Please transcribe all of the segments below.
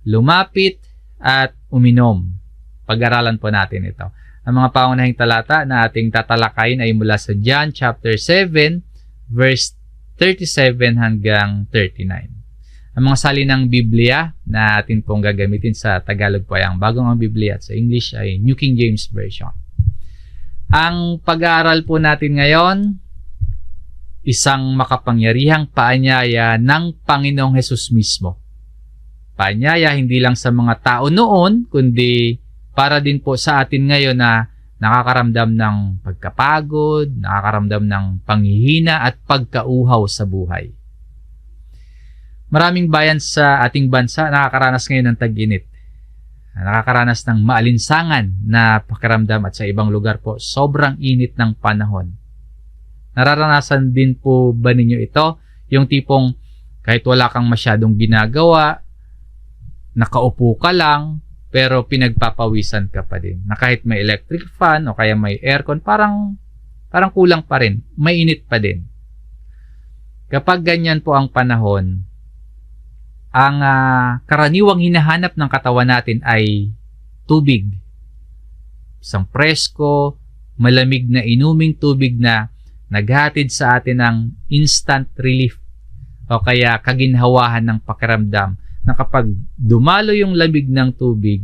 lumapit, at uminom. Pag-aralan po natin ito. Ang mga pangunahing talata na ating tatalakayin ay mula sa John chapter 7, verse 37 hanggang 39. Ang mga salinang Biblia na atin pong gagamitin sa Tagalog po ay ang Bagong Biblia at sa English ay New King James Version. Ang pag-aaral po natin ngayon, isang makapangyarihang paanyaya ng Panginoong Hesus mismo. Paanyaya hindi lang sa mga tao noon, kundi para din po sa atin ngayon na nakakaramdam ng pagkapagod, nakakaramdam ng panghihina at pagkauhaw sa buhay. Maraming bayan sa ating bansa nakakaranas ngayon ng tag-init. Nakakaranas ng maalinsangan na pakiramdam at sa ibang lugar po sobrang init ng panahon. Nararanasan din po ba ninyo ito? Yung tipong kahit wala kang masyadong ginagawa, nakaupo ka lang, pero pinagpapawisan ka pa din. Na kahit may electric fan o kaya may aircon, parang kulang pa rin. May init pa din. Kapag ganyan po ang panahon, ang karaniwang hinahanap ng katawan natin ay tubig. Isang presko, malamig na inuming tubig na naghatid sa atin ng instant relief o kaya kaginhawahan ng pakiramdam na kapag dumalo yung lamig ng tubig,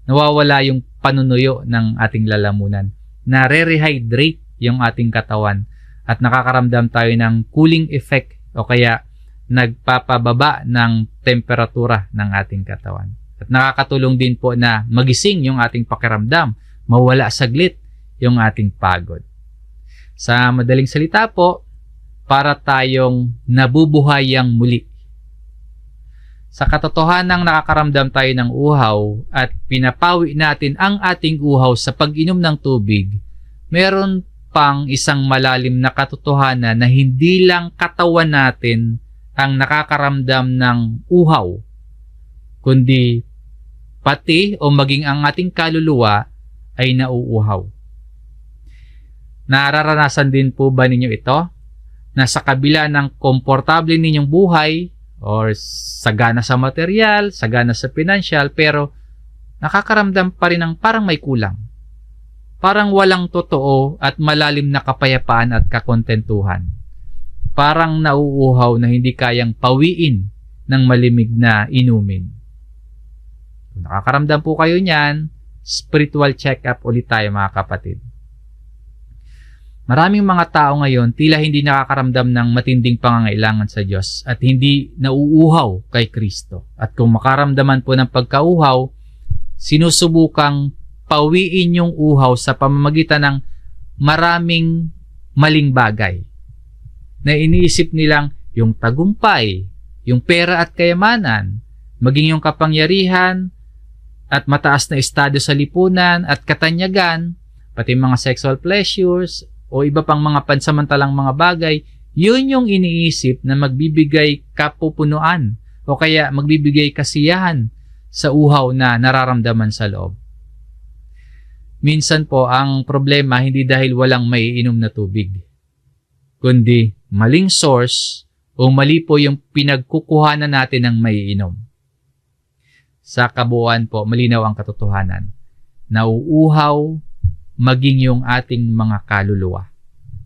nawawala yung panunuyo ng ating lalamunan. Nare-rehydrate yung ating katawan at nakakaramdam tayo ng cooling effect o kaya nagpapababa ng temperatura ng ating katawan. At nakakatulong din po na magising yung ating pakiramdam, mawala saglit yung ating pagod. Sa madaling salita po, para tayong nabubuhayang muli. Sa katotohanang nakakaramdam tayo ng uhaw at pinapawi natin ang ating uhaw sa pag-inom ng tubig, meron pang isang malalim na katotohanan na hindi lang katawan natin ang nakakaramdam ng uhaw, kundi pati o maging ang ating kaluluwa ay nauuhaw. Nararanasan din po ba ninyo ito? Na sa kabila ng komportable ninyong buhay, or sagana sa material, sagana sa financial, pero nakakaramdam pa rin ng parang may kulang. Parang walang totoo at malalim na kapayapaan at kakontentuhan. Parang nauuhaw na hindi kayang pawiin ng malimig na inumin. Kung nakakaramdam po kayo niyan, spiritual check-up ulit tayo mga kapatid. Maraming mga tao ngayon tila hindi nakakaramdam ng matinding pangangailangan sa Diyos at hindi nauuhaw kay Kristo. At kung makaramdaman po ng pagkauhaw, sinusubukang pawiin yung uhaw sa pamamagitan ng maraming maling bagay na iniisip nilang yung tagumpay, yung pera at kayamanan, maging yung kapangyarihan at mataas na estado sa lipunan at katanyagan, pati mga sexual pleasures, o iba pang mga pansamantalang mga bagay, yun yung iniisip na magbibigay kapupunuan o kaya magbibigay kasiyahan sa uhaw na nararamdaman sa loob. Minsan po, ang problema hindi dahil walang maiinom na tubig, kundi maling source o mali po yung pinagkukuhanan natin ng maiinom. Sa kabuuan po, malinaw ang katotohanan. Nauuhaw maging yung ating mga kaluluwa.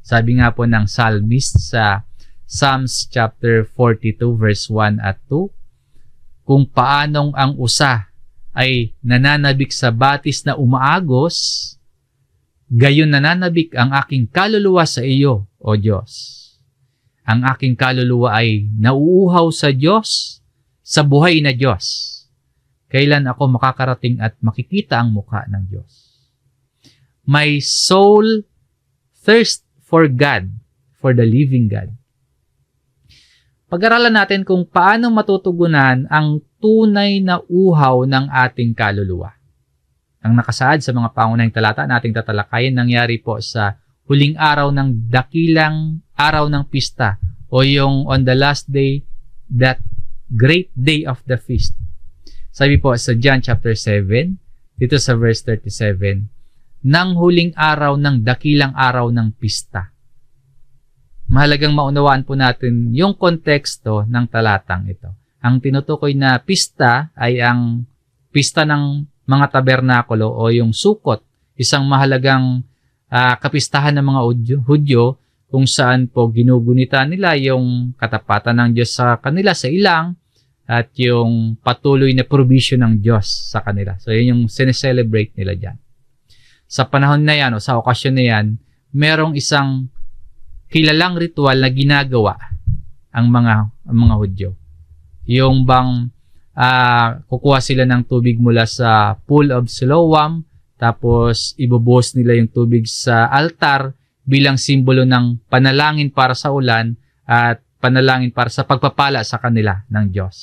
Sabi nga po ng psalmist sa Psalms chapter 42 verse 1 at 2, kung paanong ang usa ay nananabik sa batis na umaagos, gayon nananabik ang aking kaluluwa sa iyo, O Diyos. Ang aking kaluluwa ay nauuhaw sa Diyos, sa buhay na Diyos. Kailan ako makakarating at makikita ang mukha ng Diyos? My soul thirsts for God, for the living God. Pag-aralan natin kung paano matutugunan ang tunay na uhaw ng ating kaluluwa. Ang nakasaad sa mga pangunahing talata na ating tatalakayin nangyari po sa huling araw ng dakilang araw ng pista o yung on the last day, that great day of the feast. Sabi po sa John chapter 7, dito sa verse 37, ng huling araw ng dakilang araw ng pista. Mahalagang maunawaan po natin yung konteksto ng talatang ito. Ang tinutukoy na pista ay ang pista ng mga tabernakulo o yung sukot, isang mahalagang kapistahan ng mga Hudyo kung saan po ginugunita nila yung katapatan ng Diyos sa kanila sa ilang at yung patuloy na provision ng Diyos sa kanila. So, yun yung sineselebrate nila dyan. Sa panahon na yan o sa okasyon na yan, merong isang kilalang ritual na ginagawa ang mga Hudyo. Yung bang kukuha sila ng tubig mula sa Pool of Siloam, tapos ibubuhos nila yung tubig sa altar bilang simbolo ng panalangin para sa ulan at panalangin para sa pagpapala sa kanila ng Diyos.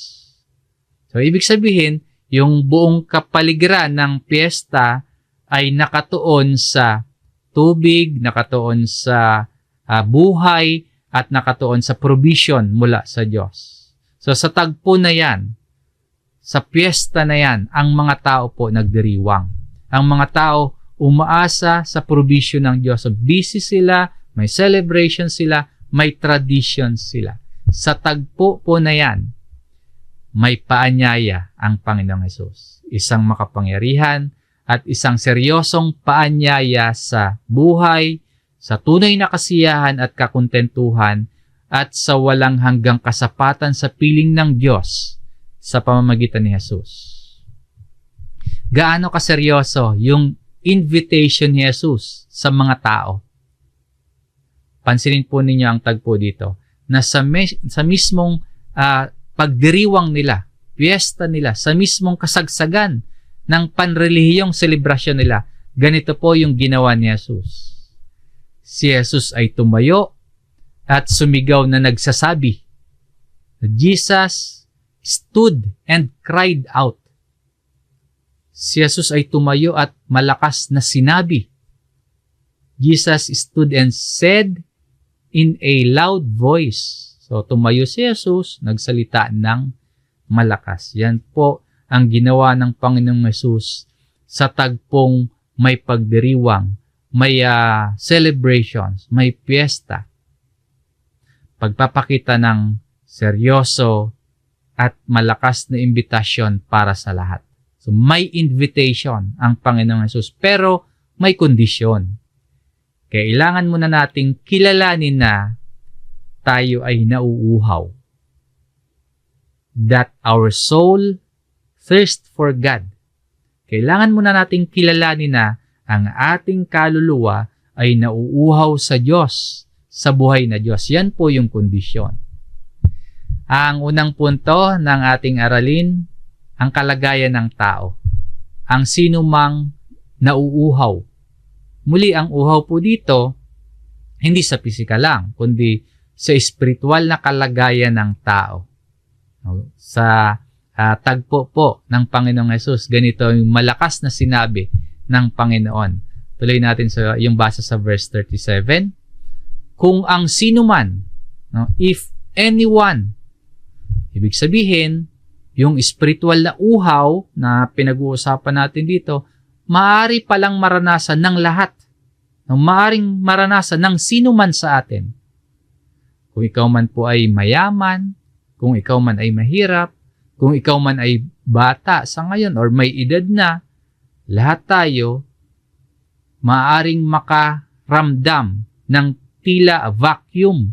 So, ibig sabihin, yung buong kapaligiran ng piyesta ay nakatuon sa tubig, nakatuon sa buhay, at nakatuon sa provision mula sa Diyos. So, sa tagpo na yan, sa piyesta na yan, ang mga tao po nagdiriwang. Ang mga tao umaasa sa provision ng Diyos. So, busy sila, may celebration sila, may tradition sila. Sa tagpo po na yan, may paanyaya ang Panginoong Hesus. Isang makapangyarihan at isang seryosong paanyaya sa buhay, sa tunay na kasiyahan at kakontentuhan, at sa walang hanggang kasapatan sa piling ng Diyos sa pamamagitan ni Hesus. Gaano kaseryoso yung invitation ni Hesus sa mga tao? Pansinin po ninyo ang tagpo dito na sa mismong pagdiriwang nila, piyesta nila, sa mismong kasagsagan ng panrelihiyong selebrasyon nila, ganito po yung ginawa ni Hesus. Si Hesus ay tumayo at sumigaw na nagsasabi, Jesus stood and cried out. Si Hesus ay tumayo at malakas na sinabi. Jesus stood and said in a loud voice. So, tumayo si Hesus, nagsalita ng malakas. Yan po ang ginawa ng Panginoong Hesus sa tagpong may pagdiriwang, may celebrations, may piyesta. Pagpapakita ng seryoso at malakas na imbitasyon para sa lahat. So, may invitation ang Panginoong Hesus, pero may kondisyon. Kailangan muna nating kilalanin na tayo ay nauuhaw. That our soul thirst for God. Kailangan muna nating kilalanin na ang ating kaluluwa ay nauuhaw sa Diyos, sa buhay na Diyos. Yan po yung kondisyon. Ang unang punto ng ating aralin, ang kalagayan ng tao. Ang sino mang nauuhaw. Muli, ang uhaw po dito, hindi sa pisikal lang, kundi sa espiritual na kalagayan ng tao. Sa tagpo po ng Panginoong Hesus, ganito yung malakas na sinabi ng Panginoon. Tuloy natin sa yung basa sa verse 37. Kung ang sino man, if anyone, ibig sabihin, yung spiritual na uhaw na pinag-uusapan natin dito, maaari palang maranasan ng lahat. Maaring maranasan ng sino man sa atin. Kung ikaw man po ay mayaman, kung ikaw man ay mahirap, kung ikaw man ay bata sa ngayon or may edad na, lahat tayo maaring makaramdam ng tila vacuum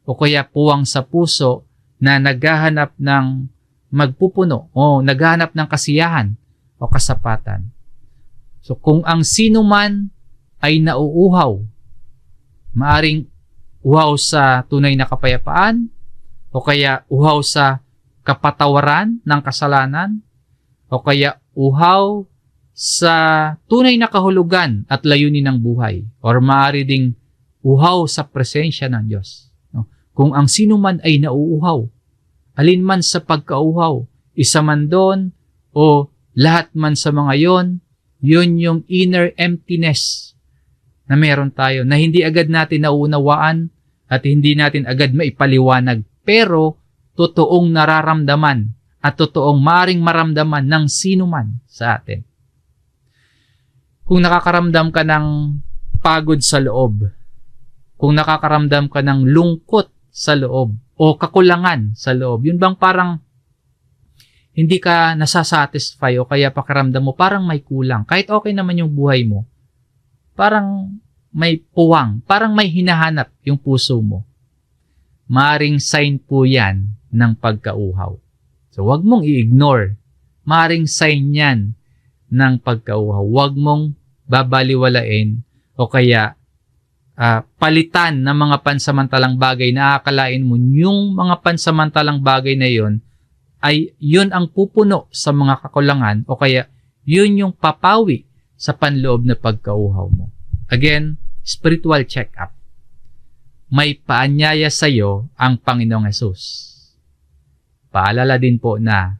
o kaya puwang sa puso na naghahanap ng magpupuno o naghahanap ng kasiyahan o kasapatan. So kung ang sino man ay nauuhaw, maaring uhaw sa tunay na kapayapaan o kaya uhaw sa kapatawaran ng kasalanan o kaya uhaw sa tunay na kahulugan at layunin ng buhay or maaari ding uhaw sa presensya ng Diyos. Kung ang sino man ay nauuhaw, alin man sa pagkauhaw, isa man doon o lahat man sa mga yun yung inner emptiness na meron tayo na hindi agad natin nauunawaan at hindi natin agad maipaliwanag pero totoong nararamdaman at totoong maaring maramdaman ng sino man sa atin. Kung nakakaramdam ka ng pagod sa loob, kung nakakaramdam ka ng lungkot sa loob o kakulangan sa loob, yun bang parang hindi ka nasasatisfy o kaya pakiramdam mo parang may kulang. Kahit okay naman yung buhay mo, parang may puwang, parang may hinahanap yung puso mo. Maaring sign po yan ng pagkauhaw. So, wag mong i-ignore. Maaring sign yan ng pagkauhaw. Wag mong babaliwalain o kaya palitan ng mga pansamantalang bagay na akalain mo yung mga pansamantalang bagay na yon ay yun ang pupuno sa mga kakulangan o kaya yun yung papawi sa panloob na pagkauhaw mo. Again, spiritual check-up. May paanyaya sa iyo ang Panginoong Hesus. Paalala din po na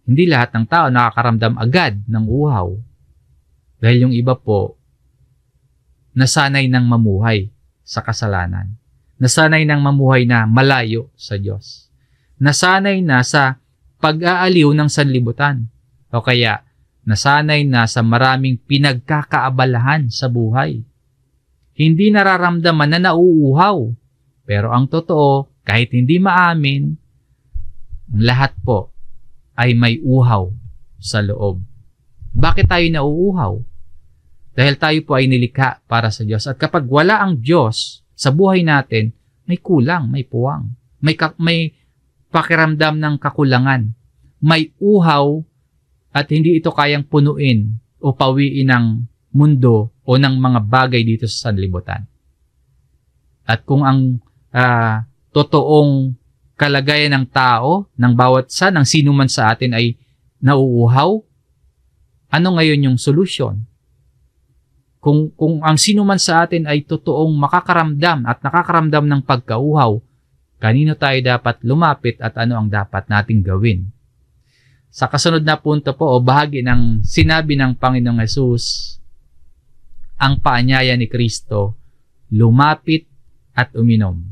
hindi lahat ng tao nakakaramdam agad ng uhaw dahil yung iba po nasanay ng mamuhay sa kasalanan. Nasanay ng mamuhay na malayo sa Diyos. Nasanay na sa pag-aaliw ng sanlibutan o kaya nasanay na sa maraming pinagkakaabalahan sa buhay. Hindi nararamdaman na nauuhaw. Pero ang totoo, kahit hindi maamin, lahat po ay may uhaw sa loob. Bakit tayo nauuhaw? Dahil tayo po ay nilikha para sa Diyos. At kapag wala ang Diyos sa buhay natin, may kulang, may puwang. May pakiramdam ng kakulangan. May uhaw at hindi ito kayang punuin o pawiin ng mundo o ng mga bagay dito sa sanlibutan. At kung ang totoong kalagayan ng tao, ng bawat isa, ng sino man sa atin ay nauuhaw, ano ngayon yung solusyon? Kung ang sino man sa atin ay totoong makakaramdam at nakakaramdam ng pagkauhaw, kanino tayo dapat lumapit at ano ang dapat nating gawin? Sa kasunod na punto po o bahagi ng sinabi ng Panginoong Hesus, ang paanyaya ni Kristo, lumapit at uminom.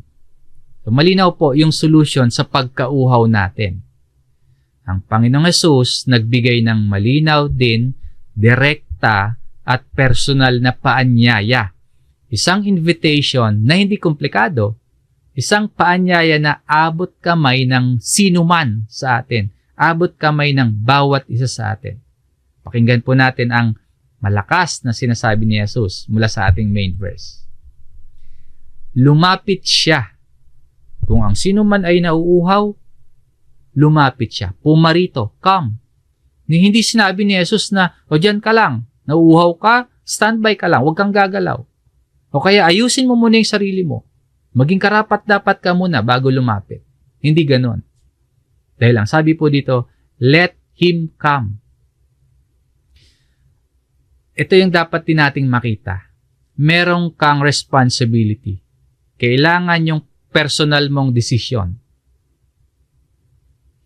So, malinaw po yung solution sa pagkauhaw natin. Ang Panginoong Hesus nagbigay ng malinaw din, direkta at personal na paanyaya. Isang invitation na hindi komplikado. Isang paanyaya na abot kamay ng sinuman sa atin. Abot kamay ng bawat isa sa atin. Pakinggan po natin ang malakas na sinasabi ni Jesus mula sa ating main verse. Lumapit siya. Kung ang sinuman ay nauuhaw, lumapit siya. Pumarito, come. Hindi sinabi ni Jesus na, o dyan ka lang, nauuhaw ka, standby ka lang, huwag kang gagalaw. O kaya ayusin mo muna yung sarili mo. Maging karapat-dapat ka muna bago lumapit. Hindi ganon. Dahil ang sabi po dito, let Him come. Ito yung dapat din nating makita. Merong kang responsibility. Kailangan yung personal mong desisyon.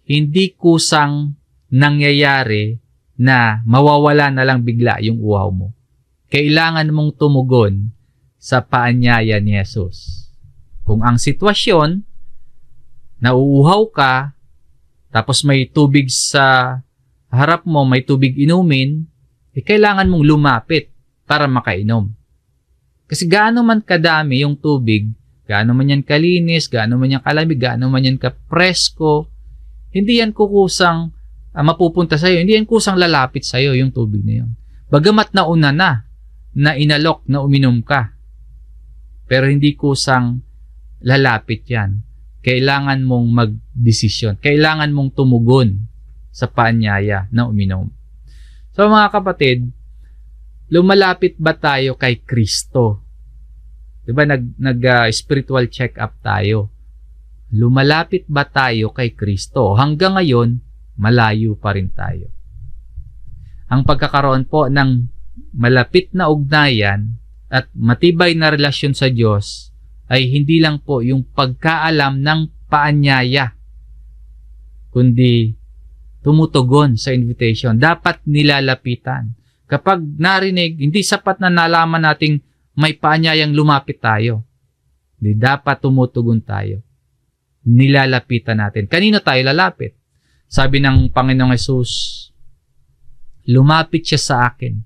Hindi kusang nangyayari na mawawala na lang bigla yung uhaw mo. Kailangan mong tumugon sa paanyaya ni Jesus. Kung ang sitwasyon, nauuhaw ka, tapos may tubig sa harap mo, may tubig inumin, kailangan mong lumapit para makainom. Kasi gaano man kadami yung tubig, gaano man yan kalinis, gaano man yan kalamig, gaano man yan kapresko, hindi yan kukusang mapupunta sa'yo, hindi yan kusang lalapit sa'yo yung tubig na yun. Bagamat nauna na inalok na uminom ka, pero hindi kusang lalapit yan. Kailangan mong magdesisyon. Kailangan mong tumugon sa paanyaya na uminom. So mga kapatid, lumalapit ba tayo kay Kristo? Diba nag-spiritual check-up tayo? Lumalapit ba tayo kay Kristo? Hanggang ngayon, malayo pa rin tayo. Ang pagkakaroon po ng malapit na ugnayan at matibay na relasyon sa Diyos ay hindi lang po yung pagkaalam ng paanyaya, kundi tumutugon sa invitation. Dapat nilalapitan. Kapag narinig, hindi sapat na nalaman nating may paanyayang lumapit tayo. Hindi dapat tumutugon tayo. Nilalapitan natin. Kanino tayo lalapit? Sabi ng Panginoong Hesus, lumapit siya sa akin.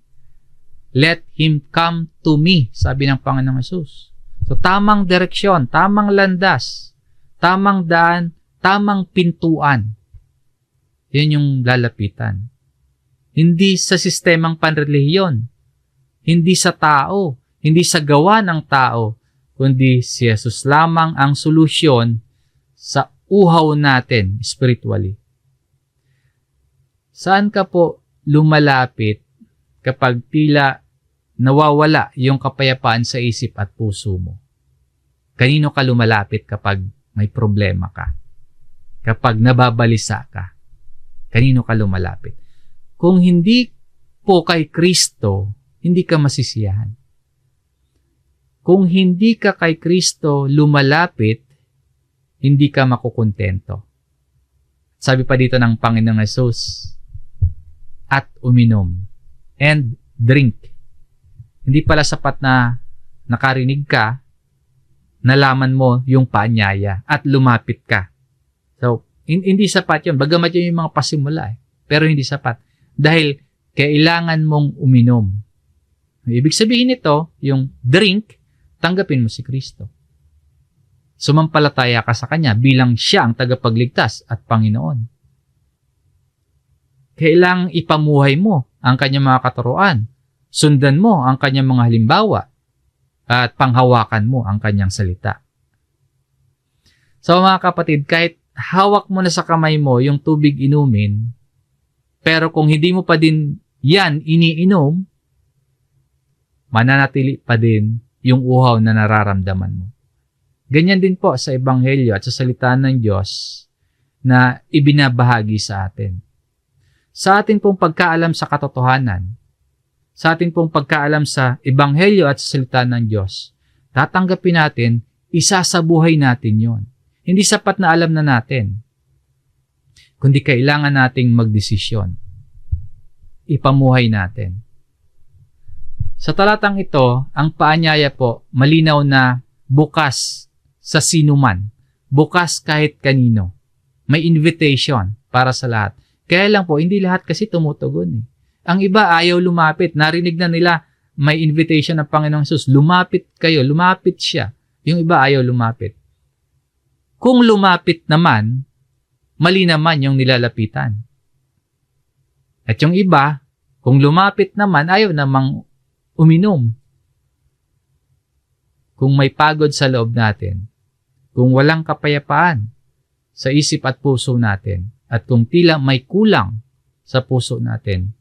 Let Him come to me, sabi ng Panginoong Hesus. So, tamang direksyon, tamang landas, tamang daan, tamang pintuan. Yan yung lalapitan. Hindi sa sistemang panrelihiyon, hindi sa tao, hindi sa gawa ng tao, kundi si Jesus lamang ang solusyon sa uhaw natin spiritually. Saan ka po lumalapit kapag tila nawawala yung kapayapaan sa isip at puso mo? Kanino ka lumalapit kapag may problema ka? Kapag nababalisa ka? Kanino ka lumalapit? Kung hindi po kay Kristo, hindi ka masisiyahan. Kung hindi ka kay Kristo lumalapit, hindi ka makukontento. Sabi pa dito ng Panginoong Hesus, at uminom and drink. Hindi pala sapat na nakarinig ka, nalaman mo yung paanyaya at lumapit ka. So, hindi sapat yun. Bagamat yun yung mga pasimula pero hindi sapat. Dahil kailangan mong uminom. Ibig sabihin nito, yung drink, tanggapin mo si Kristo. Sumampalataya ka sa Kanya bilang Siya ang tagapagligtas at Panginoon. Kailangang ipamuhay mo ang Kanyang mga katuruan. Sundan mo ang Kanyang mga halimbawa at panghawakan mo ang Kanyang salita. So mga kapatid, kahit hawak mo na sa kamay mo yung tubig inumin, pero kung hindi mo pa din yan iniinom, mananatili pa din yung uhaw na nararamdaman mo. Ganyan din po sa Ebanghelyo at sa salita ng Diyos na ibinabahagi sa atin. Sa atin pong pagkaalam sa katotohanan, sa atin pong pagkaalam sa Ebanghelyo at sa salita ng Diyos, tatanggapin natin, isasabuhay natin yon. Hindi sapat na alam na natin, kundi kailangan nating magdesisyon. Ipamuhay natin. Sa talatang ito, ang paanyaya po, malinaw na bukas sa sinuman. Bukas kahit kanino. May invitation para sa lahat. Kaya lang po, hindi lahat kasi tumutugon eh. Ang iba ayaw lumapit. Narinig na nila may invitation ng Panginoong Hesus. Lumapit kayo. Lumapit siya. Yung iba ayaw lumapit. Kung lumapit naman, mali naman yung nilalapitan. At yung iba, kung lumapit naman, ayaw namang uminom. Kung may pagod sa loob natin, kung walang kapayapaan sa isip at puso natin, at kung tila may kulang sa puso natin,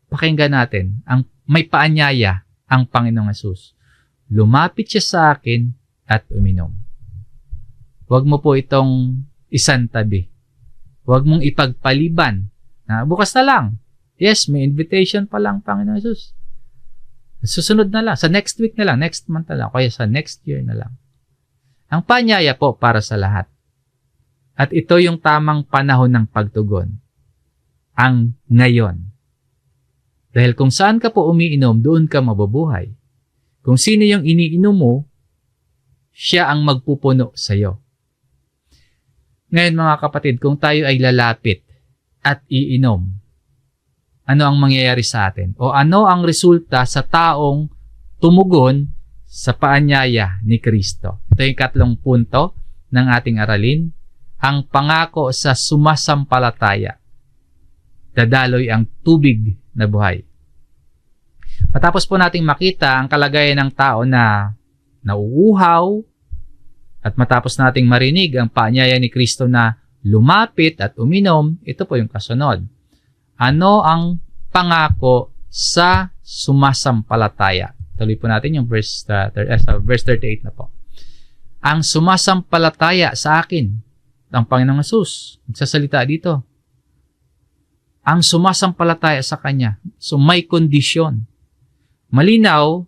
pakinggan natin, ang may paanyaya ang Panginoong Hesus. Lumapit siya sa akin at uminom. Huwag mo po itong isantabi. Huwag mong ipagpaliban. Bukas na lang. Yes, may invitation pa lang, Panginoong Hesus. Susunod na lang. Sa next week na lang. Next month na lang. Kaya sa next year na lang. Ang paanyaya po para sa lahat. At ito yung tamang panahon ng pagtugon. Ang ngayon. Dahil kung saan ka po umiinom, doon ka mabubuhay. Kung sino yung iniinom mo, siya ang magpupuno sa iyo. Ngayon mga kapatid, kung tayo ay lalapit at iinom, ano ang mangyayari sa atin? O ano ang resulta sa taong tumugon sa paanyaya ni Kristo? Ito yung katlong punto ng ating aralin. Ang pangako sa sumasampalataya. Dadaloy ang tubig na buhay. Matapos po nating makita ang kalagayan ng tao na nauuhaw at matapos nating marinig ang paanyaya ni Kristo na lumapit at uminom, ito po yung kasunod. Ano ang pangako sa sumasampalataya? Tuloy po natin yung verse 38 na po. Ang sumasampalataya sa akin, ang Panginoong Hesus, nagsasalita dito. Ang sumasampalataya sa Kanya. So may kondisyon. Malinaw,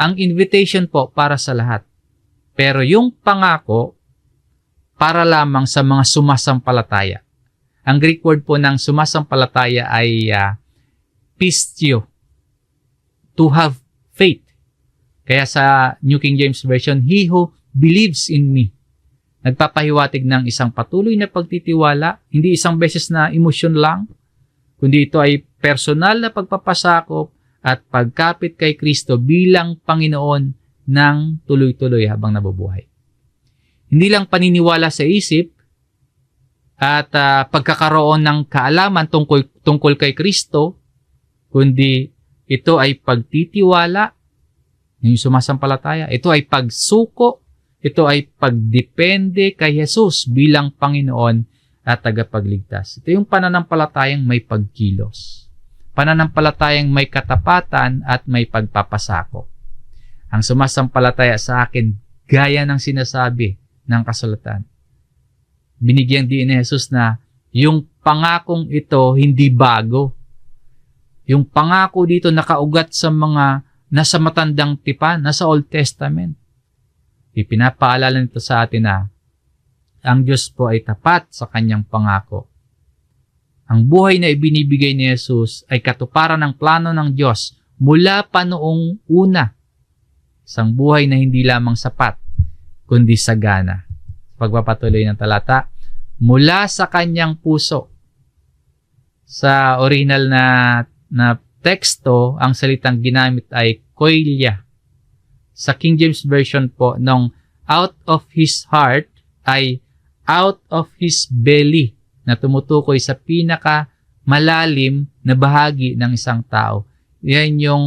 ang invitation po para sa lahat. Pero yung pangako, para lamang sa mga sumasampalataya. Ang Greek word po ng sumasampalataya ay pistio. To have faith. Kaya sa New King James Version, he who believes in me. Nagpapahiwatig ng isang patuloy na pagtitiwala, hindi isang beses na emosyon lang, kundi ito ay personal na pagpapasakop at pagkapit kay Kristo bilang Panginoon ng tuloy-tuloy habang nabubuhay. Hindi lang paniniwala sa isip, at pagkakaroon ng kaalaman tungkol kay Kristo, kundi ito ay pagtitiwala, yung sumasampalataya, ito ay pagsuko, ito ay pagdepende kay Jesus bilang Panginoon at tagapagligtas. Ito yung pananampalatayang may pagkilos. Pananampalatayang may katapatan at may pagpapasako. Ang sumasampalataya sa akin, gaya ng sinasabi ng kasulatan, binigyan din ni Jesus na yung pangakong ito hindi bago. Yung pangako dito nakaugat sa mga nasa matandang tipan, nasa Old Testament. Ipinapaalala nito sa atin na ang Diyos po ay tapat sa kanyang pangako. Ang buhay na ibinibigay ni Jesus ay katuparan ng plano ng Diyos mula pa noong una. Isang buhay na hindi lamang sapat, kundi sagana. Pagpapatuloy ng talata, mula sa kanyang puso. Sa original na teksto, ang salitang ginamit ay koilia. Sa King James Version po, nung out of his heart ay out of his belly, na tumutukoy sa pinaka malalim na bahagi ng isang tao. Yan yung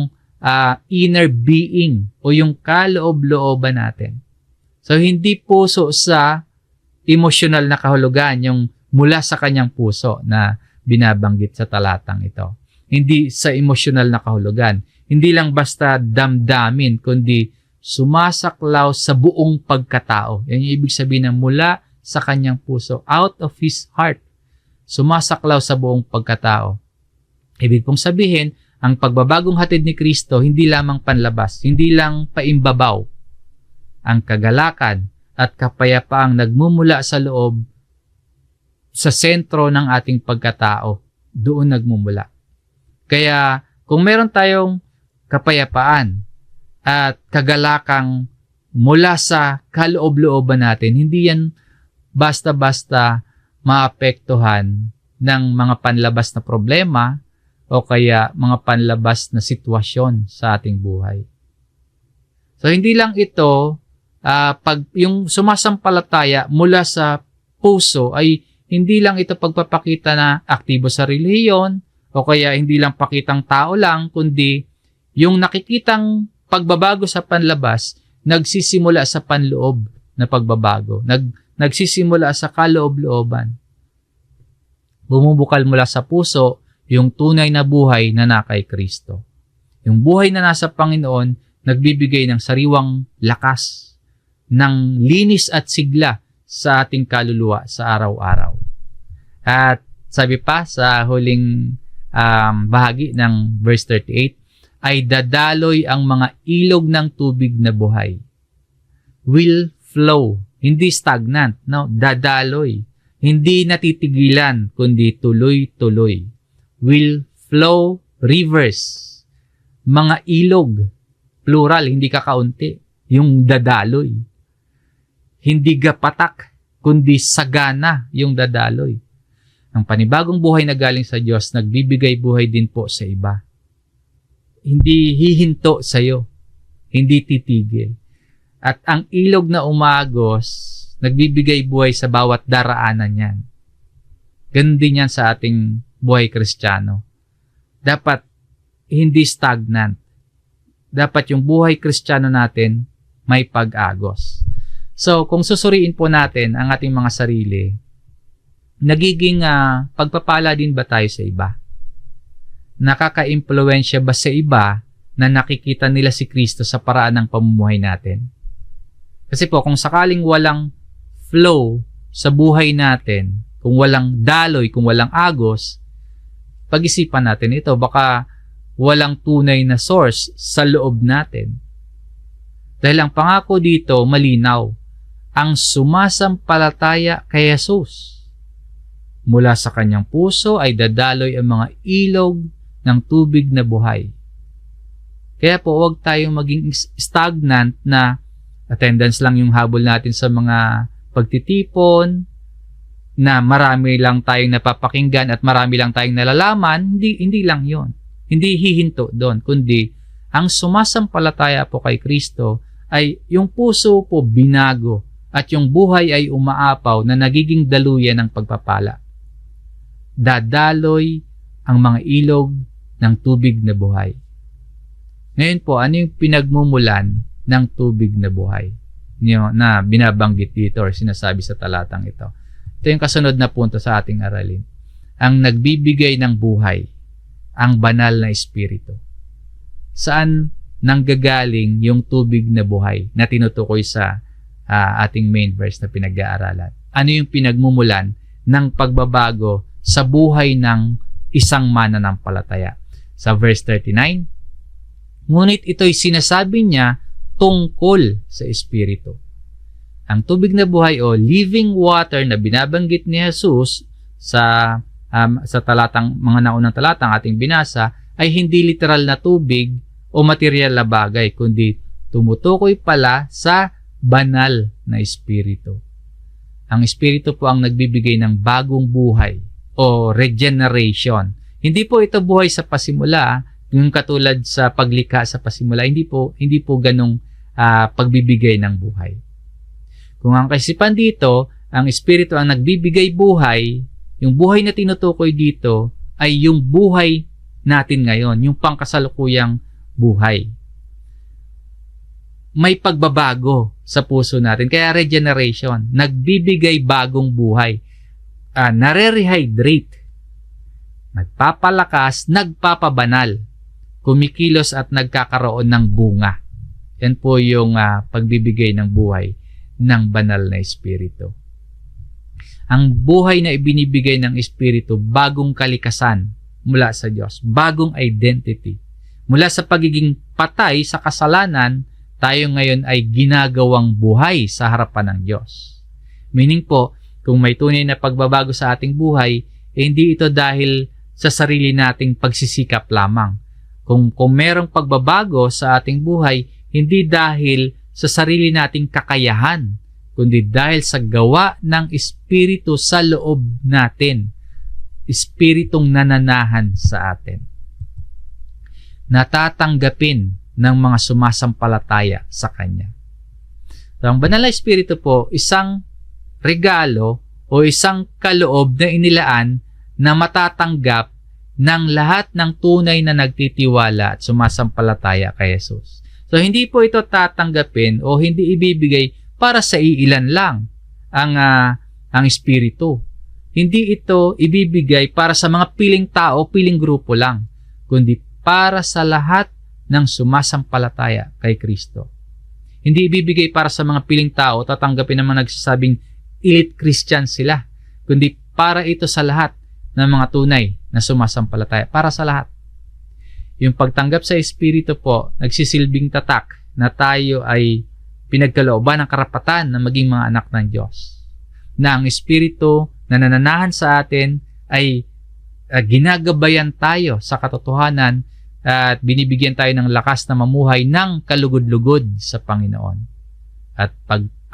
inner being o yung kaloob-looban natin. So, hindi puso sa emosyonal na kahulugan, yung mula sa kanyang puso na binabanggit sa talatang ito. Hindi sa emosyonal na kahulugan. Hindi lang basta damdamin, kundi sumasaklaw sa buong pagkatao. Yan yung ibig sabihin ng mula sa kanyang puso. Out of his heart. Sumasaklaw sa buong pagkatao. Ibig pong sabihin, ang pagbabagong hatid ni Kristo, hindi lamang panlabas, hindi lang paimbabaw. Ang kagalakan at kapayapaang nagmumula sa loob, sa sentro ng ating pagkatao, doon nagmumula. Kaya, kung meron tayong kapayapaan at kagalakang mula sa kaloob-looban natin, hindi yan basta-basta maapektuhan ng mga panlabas na problema o kaya mga panlabas na sitwasyon sa ating buhay. So, hindi lang ito, pag yung sumasampalataya mula sa puso ay hindi lang ito pagpapakita na aktibo sa relihiyon o kaya hindi lang pakitang tao lang, kundi yung nakikitang pagbabago sa panlabas, nagsisimula sa panloob na pagbabago. Nagsisimula sa kaloob-looban. Bumubukal mula sa puso yung tunay na buhay na nakay Kristo. Yung buhay na nasa Panginoon, nagbibigay ng sariwang lakas, ng linis at sigla sa ating kaluluwa sa araw-araw. At sabi pa sa huling bahagi ng verse 38, ay dadaloy ang mga ilog ng tubig na buhay. Will flow, hindi stagnant, no? Dadaloy, hindi natitigilan, kundi tuloy-tuloy. Will flow rivers, mga ilog, plural, hindi kakaunti, yung dadaloy. Hindi gapatak, kundi sagana yung dadaloy. Ang panibagong buhay na galing sa Diyos, nagbibigay buhay din po sa iba. Hindi hihinto sa'yo, hindi titigil. At ang ilog na umagos, nagbibigay buhay sa bawat daraanan yan. Ganun din yan sa ating buhay Kristiyano. Dapat hindi stagnant. Dapat yung buhay Kristiyano natin may pag-agos. So, kung susuriin po natin ang ating mga sarili, nagiging pagpapala din ba tayo sa iba? Nakaka-impluwensya ba sa iba na nakikita nila si Kristo sa paraan ng pamumuhay natin? Kasi po, kung sakaling walang flow sa buhay natin, kung walang daloy, kung walang agos, pag-isipan natin ito, baka walang tunay na source sa loob natin. Dahil ang pangako dito, malinaw, ang sumasampalataya kay Jesus. Mula sa kanyang puso ay dadaloy ang mga ilog ng tubig na buhay. Kaya po, huwag tayong maging stagnant na attendance lang yung habol natin sa mga pagtitipon, na marami lang tayong napapakinggan at marami lang tayong nalalaman. Hindi lang yon. Hindi hihinto doon, kundi ang sumasampalataya po kay Kristo ay yung puso po binago at yung buhay ay umaapaw na nagiging daluyan ng pagpapala. Dadaloy ang mga ilog ng tubig na buhay. Ngayon po, ano yung pinagmumulan ng tubig na buhay na binabanggit dito or sinasabi sa talatang ito? Ito yung kasunod na punto sa ating aralin. Ang nagbibigay ng buhay, ang banal na espiritu. Saan nanggagaling yung tubig na buhay na tinutukoy sa ating main verse na pinag-aaralan? Ano yung pinagmumulan ng pagbabago sa buhay ng isang mananampalataya? Sa verse 39, ngunit ito'y sinasabi niya tungkol sa espiritu. Ang tubig na buhay o living water na binabanggit ni Jesus sa talatang, mga naunang talatang ating binasa, ay hindi literal na tubig o material na bagay, kundi tumutukoy pala sa banal na espiritu. Ang espiritu po ang nagbibigay ng bagong buhay o regeneration. Hindi po ito buhay sa pasimula, yung katulad sa paglikha sa pasimula, hindi po ganong pagbibigay ng buhay. Kung ang kaisipan dito, ang espiritu ang nagbibigay buhay, yung buhay na tinutukoy dito ay yung buhay natin ngayon, yung pangkasalukuyang buhay. May pagbabago sa puso natin, kaya regeneration, nagbibigay bagong buhay, nare-rehydrate, nagpapalakas, nagpapabanal, kumikilos at nagkakaroon ng bunga. Yan po yung pagbibigay ng buhay ng banal na espiritu. Ang buhay na ibinibigay ng espiritu, bagong kalikasan mula sa Diyos, bagong identity. Mula sa pagiging patay sa kasalanan, tayo ngayon ay ginagawang buhay sa harapan ng Diyos. Meaning po, kung may tunay na pagbabago sa ating buhay, hindi ito dahil sa sarili nating pagsisikap lamang. Kung merong pagbabago sa ating buhay, hindi dahil sa sarili nating kakayahan, kundi dahil sa gawa ng Espiritu sa loob natin, Espiritong nananahan sa atin. Natatanggapin ng mga sumasampalataya sa Kanya. So, ang banal na Espiritu po, isang regalo o isang kaloob na inilaan na matatanggap ng lahat ng tunay na nagtitiwala at sumasampalataya kay Jesus. So, hindi po ito tatanggapin o hindi ibibigay para sa iilan lang ang Espiritu. Hindi ito ibibigay para sa mga piling tao, piling grupo lang, kundi para sa lahat ng sumasampalataya kay Kristo. Hindi ibibigay para sa mga piling tao, tatanggapin ng mga nagsasabing elite Christian sila, kundi para ito sa lahat ng mga tunay na sumasampalataya, para sa lahat. Yung pagtanggap sa Espiritu po, nagsisilbing tatak na tayo ay pinagkalooban ng karapatan na maging mga anak ng Diyos. Na ang Espiritu na nananahan sa atin ay ginagabayan tayo sa katotohanan at binibigyan tayo ng lakas na mamuhay ng kalugod-lugod sa Panginoon. At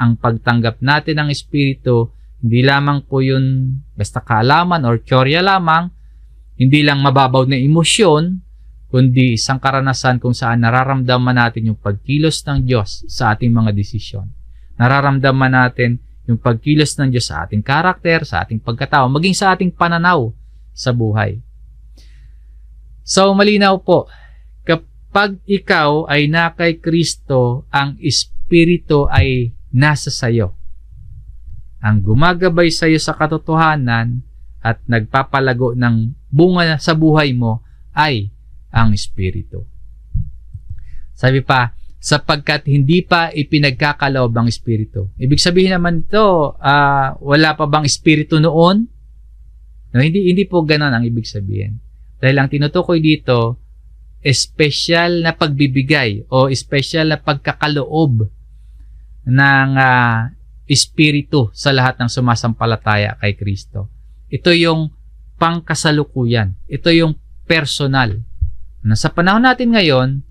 ang pagtanggap natin ng Espiritu, hindi lamang po yun basta kaalaman or teorya lamang, hindi lang mababaw na emosyon, kundi isang karanasan kung saan nararamdaman natin yung pagkilos ng Diyos sa ating mga desisyon. Nararamdaman natin yung pagkilos ng Diyos sa ating karakter, sa ating pagkatao, maging sa ating pananaw sa buhay. So, malinaw po, kapag ikaw ay na kay Kristo, ang Espiritu ay nasa sayo. Ang gumagabay sayo sa katotohanan at nagpapalago ng bunga sa buhay mo ay ang Espiritu. Sabi pa, sapagkat hindi pa ipinagkakaloob ang Espiritu. Ibig sabihin naman ito, wala pa bang Espiritu noon? No, hindi po ganon ang ibig sabihin. Dahil ang tinutukoy dito, espesyal na pagbibigay o espesyal na pagkakaloob ng Espiritu sa lahat ng sumasampalataya kay Kristo. Ito yung pangkasalukuyan. Ito yung personal. Sa panahon natin ngayon,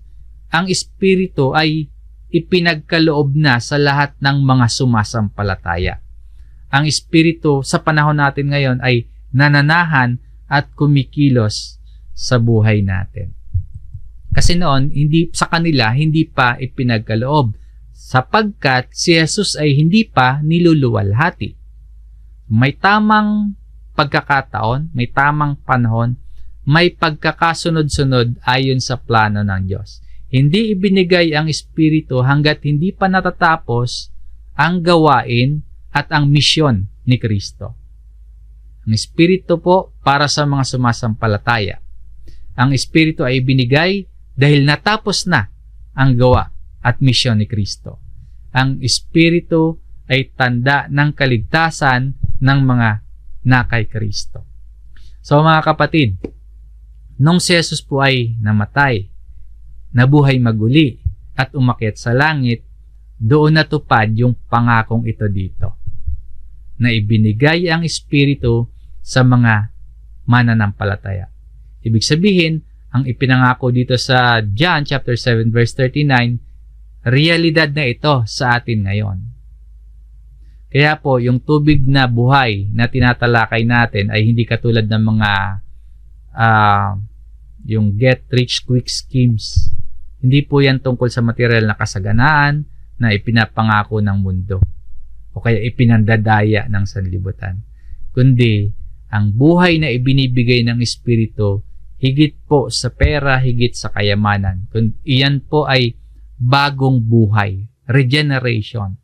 ang Espiritu ay ipinagkaloob na sa lahat ng mga sumasampalataya. Ang Espiritu sa panahon natin ngayon ay nananahan at kumikilos sa buhay natin. Kasi noon, sa kanila, hindi pa ipinagkaloob. sapagkat si Jesus ay hindi pa niluluwalhati. May tamang pagkakataon, may tamang panahon, may pagkakasunod-sunod ayon sa plano ng Diyos. Hindi ibinigay ang Espiritu hanggat hindi pa natatapos ang gawain at ang misyon ni Kristo. Ang Espiritu po para sa mga sumasampalataya. Ang Espiritu ay ibinigay dahil natapos na ang gawa at misyon ni Kristo. Ang Espiritu ay tanda ng kaligtasan ng mga nakay Kristo. So mga kapatid, nung si Jesus po ay namatay, nabuhay maguli at umakyat sa langit, doon natupad yung pangakong ito dito, na ibinigay ang Espiritu sa mga mananampalataya. Ibig sabihin, ang ipinangako dito sa John chapter 7 verse 39, realidad na ito sa atin ngayon. Kaya po, yung tubig na buhay na tinatalakay natin ay hindi katulad ng mga yung get rich quick schemes. Hindi po yan tungkol sa material na kasaganaan na ipinapangako ng mundo o kaya ipinandadaya ng sanlibutan. Kundi, ang buhay na ibinibigay ng Espiritu, higit po sa pera, higit sa kayamanan. Iyan po ay bagong buhay, regeneration,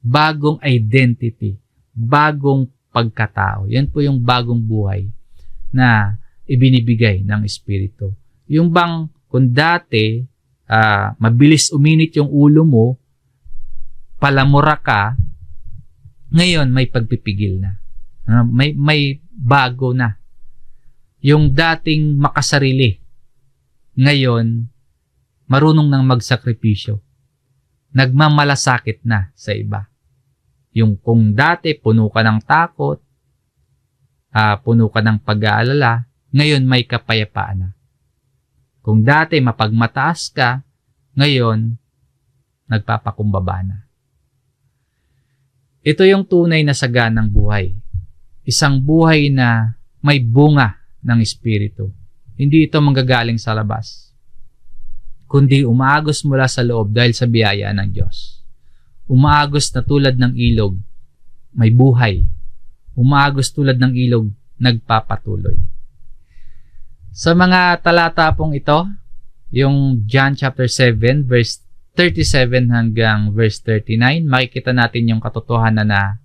bagong identity, bagong pagkatao. Yan po yung bagong buhay na ibinibigay ng Espiritu. Yung bang kung dati mabilis uminit yung ulo mo, palamura ka, ngayon may pagpipigil na. May bago na. Yung dating makasarili, ngayon marunong nang magsakripisyo. Nagmamalasakit na sa iba. Yung kung dati puno ka ng takot, puno ka ng pag-aalala, ngayon may kapayapaan na. Kung dati mapagmataas ka, ngayon nagpapakumbaba na. Ito yung tunay na saganang buhay. Isang buhay na may bunga ng Espiritu. Hindi ito manggagaling sa labas, kundi umaagos mula sa loob dahil sa biyaya ng Diyos. Umaagos na tulad ng ilog, may buhay. Umaagos tulad ng ilog, nagpapatuloy. Sa mga talata pong ito, yung John chapter 7 verse 37 hanggang verse 39, makikita natin yung katotohanan na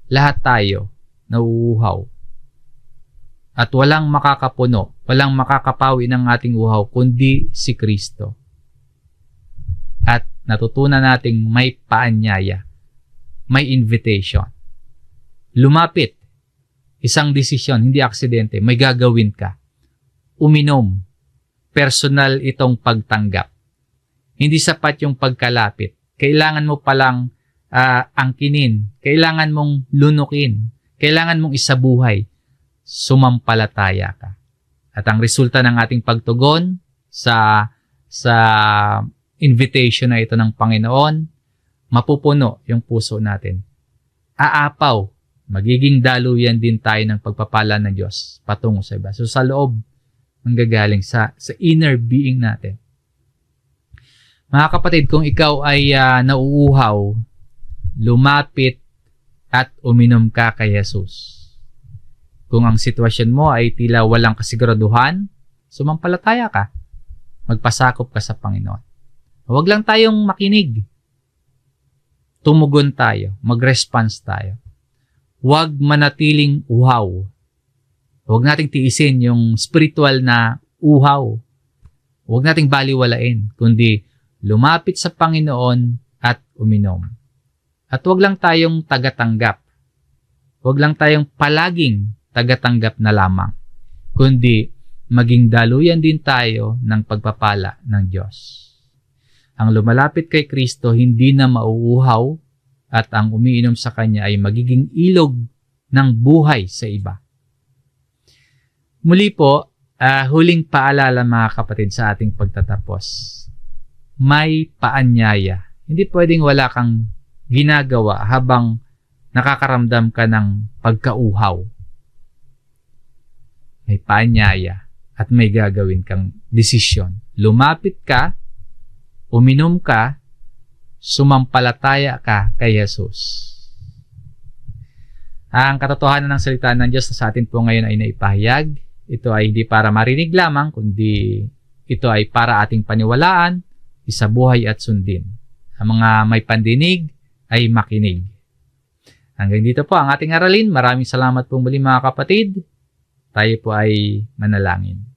lahat tayo nauuhaw. At walang makakapuno, walang makakapawi ng ating uhaw, kundi si Kristo. At natutunan nating may paanyaya, may invitation. Lumapit, isang desisyon, hindi aksidente, may gagawin ka. Uminom, personal itong pagtanggap. Hindi sapat yung pagkalapit. Kailangan mo palang angkinin, kailangan mong lunukin, kailangan mong isabuhay. Sumampalataya ka. At ang resulta ng ating pagtugon sa invitation na ito ng Panginoon, mapupuno yung puso natin. Aapaw, magiging daluyan din tayo ng pagpapala ng Diyos patungo sa iba. So sa loob, manggagaling sa inner being natin. Mga kapatid, kung ikaw ay nauuhaw, lumapit at uminom ka kay Jesus. Kung ang sitwasyon mo ay tila walang kasiguraduhan, sumampalataya ka. Magpasakop ka sa Panginoon. Huwag lang tayong makinig. Tumugon tayo. Mag-response tayo. Huwag manatiling uhaw. Huwag nating tiisin yung spiritual na uhaw. Huwag nating baliwalain, kundi lumapit sa Panginoon at uminom. At huwag lang tayong tagatanggap. Huwag lang tayong palaging tagatanggap na lamang, kundi maging daluyan din tayo ng pagpapala ng Diyos. Ang lumalapit kay Kristo hindi na mauuhaw at ang umiinom sa Kanya ay magiging ilog ng buhay sa iba. Muli po, huling paalala mga kapatid sa ating pagtatapos. May paanyaya. Hindi pwedeng wala kang ginagawa habang nakakaramdam ka ng pagkauhaw. May paanyaya at may gagawin kang desisyon. Lumapit ka, uminom ka, sumampalataya ka kay Jesus. Ang katotohanan ng salita ng Diyos na sa atin po ngayon ay naipahayag. Ito ay hindi para marinig lamang, kundi ito ay para ating paniwalaan, isabuhay at sundin. Ang mga may pandinig ay makinig. Hanggang dito po ang ating aralin. Maraming salamat po muli mga kapatid. Tayo po ay manalangin.